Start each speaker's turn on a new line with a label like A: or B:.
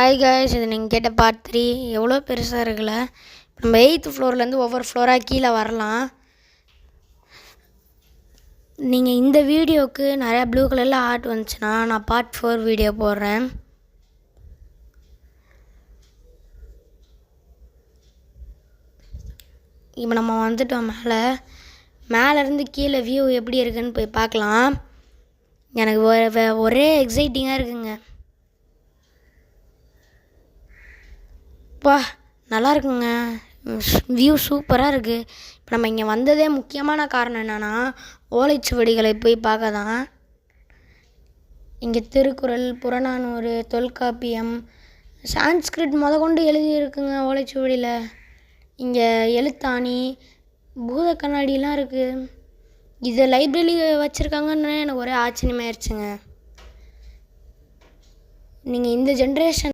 A: Hi guys, இது நீங்கள் கேட்ட பார்ட் 3 எவ்வளோ பெருசாக இருக்குல்ல. நம்ம 8th ஃப்ளோர்லேருந்து ஒவ்வொரு ஃப்ளோராக கீழே வரலாம். நீங்கள் இந்த வீடியோவுக்கு நிறையா ப்ளூ கலரில் ஆர்ட் வந்துச்சுன்னா நான் பார்ட் 4 வீடியோ போடுறேன். இப்போ நம்ம வந்துட்டோம் மேலேருந்து கீழே வியூ எப்படி இருக்குன்னு போய் பார்க்கலாம். எனக்கு ஒரே எக்ஸைட்டிங்காக இருக்குங்க. நல்லா இருக்குங்க, வியூ சூப்பராக இருக்குது. இப்போ நம்ம இங்கே வந்ததே முக்கியமான காரணம் என்னென்னா ஓலைச்சுவடிகளை போய் பார்க்க தான். இங்கே திருக்குறள், புறநானூறு, தொல்காப்பியம், சான்ஸ்கிரிட் கொண்டு எழுதியிருக்குங்க ஓலைச்சுவடியில். இங்கே எழுத்தாணி, பூத கண்ணாடிலாம் இருக்குது. இதை லைப்ரரி வச்சுருக்காங்கன்னு எனக்கு ஒரே ஆச்சரியமாயிருச்சுங்க. நீங்கள் இந்த ஜென்ரேஷன்